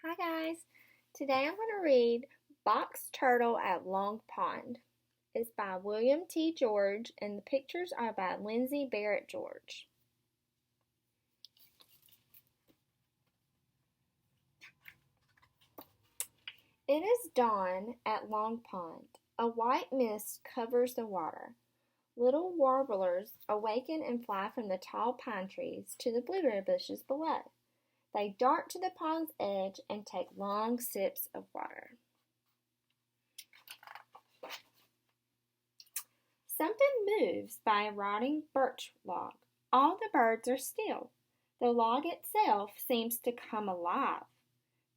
Hi guys, today I'm going to read Box Turtle at Long Pond. It's by William T. George and the pictures are by Lindsay Barrett George. It is dawn at Long Pond. A white mist covers the water. Little warblers awaken and fly from the tall pine trees to the blueberry bushes below. They dart to the pond's edge and take long sips of water. Something moves by a rotting birch log. All the birds are still. The log itself seems to come alive.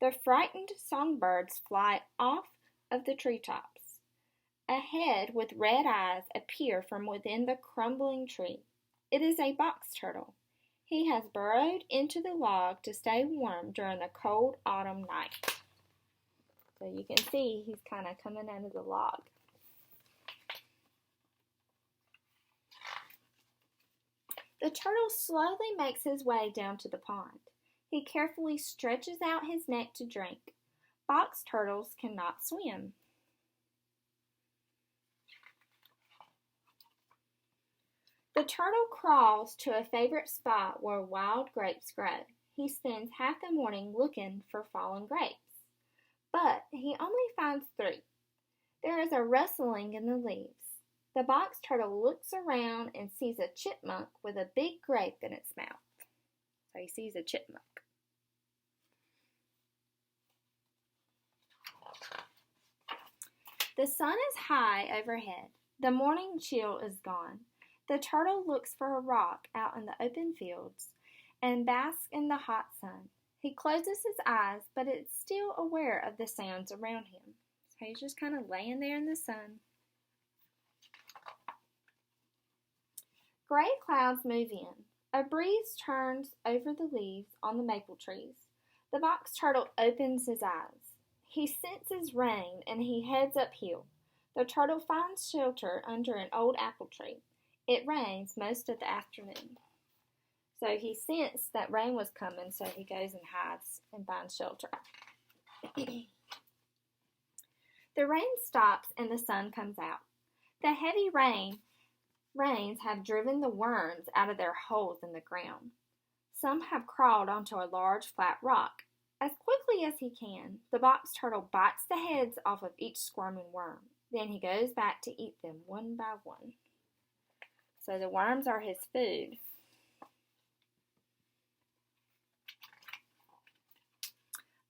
The frightened songbirds fly off of the treetops. A head with red eyes appears from within the crumbling tree. It is a box turtle. He has burrowed into the log to stay warm during the cold autumn night. So you can see he's kind of coming out of the log. The turtle slowly makes his way down to the pond. He carefully stretches out his neck to drink. Box turtles cannot swim. The turtle crawls to a favorite spot where wild grapes grow. He spends half the morning looking for fallen grapes, but he only finds 3. There is a rustling in the leaves. The box turtle looks around and sees a chipmunk with a big grape in its mouth. So he sees a chipmunk. The sun is high overhead. The morning chill is gone. The turtle looks for a rock out in the open fields and basks in the hot sun. He closes his eyes, but is still aware of the sounds around him. So he's just kind of laying there in the sun. Gray clouds move in. A breeze turns over the leaves on the maple trees. The box turtle opens his eyes. He senses rain and he heads uphill. The turtle finds shelter under an old apple tree. It rains most of the afternoon. So he sensed that rain was coming, so he goes and hides and finds shelter. The rain stops and the sun comes out. The heavy rains have driven the worms out of their holes in the ground. Some have crawled onto a large flat rock. As quickly as he can, the box turtle bites the heads off of each squirming worm. Then he goes back to eat them one by one. So the worms are his food.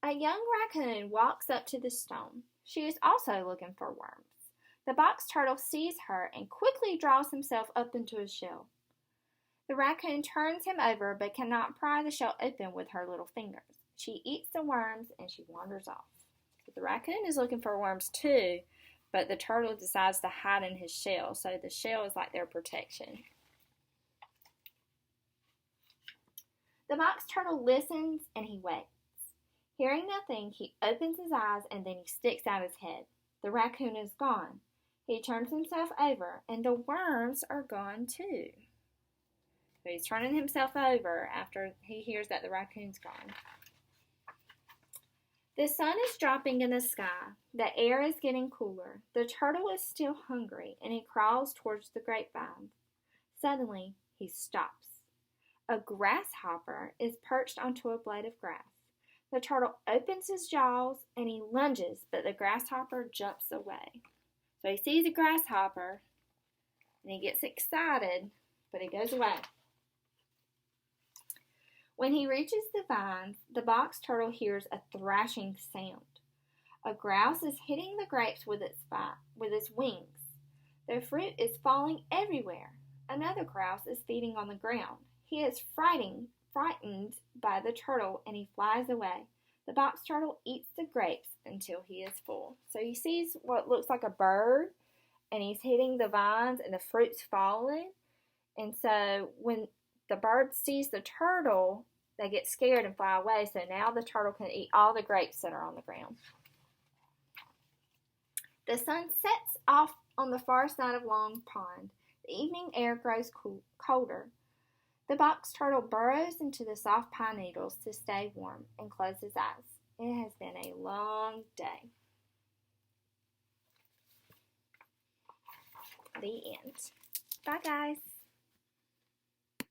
A young raccoon walks up to the stone. She is also looking for worms. The box turtle sees her and quickly draws himself up into a shell. The raccoon turns him over but cannot pry the shell open with her little fingers. She eats the worms and she wanders off. So the raccoon is looking for worms too, but the turtle decides to hide in his shell, so the shell is like their protection. The box turtle listens and he waits. Hearing nothing, he opens his eyes and then he sticks out his head. The raccoon is gone. He turns himself over and the worms are gone too. So he's turning himself over after he hears that the raccoon's gone. The sun is dropping in the sky. The air is getting cooler. The turtle is still hungry and he crawls towards the grapevine. Suddenly, he stops. A grasshopper is perched onto a blade of grass. The turtle opens his jaws and he lunges, but the grasshopper jumps away. So he sees a grasshopper and he gets excited, but he goes away. When he reaches the vines, the box turtle hears a thrashing sound. A grouse is hitting the grapes with its wings. The fruit is falling everywhere. Another grouse is feeding on the ground. He is frightened by the turtle and he flies away. The box turtle eats the grapes until he is full. So he sees what looks like a bird and he's hitting the vines and the fruit's falling. And so when the bird sees the turtle, they get scared and fly away. So now the turtle can eat all the grapes that are on the ground. The sun sets off on the far side of Long Pond. The evening air grows colder. The box turtle burrows into the soft pine needles to stay warm and closes his eyes. It has been a long day. The end. Bye, guys.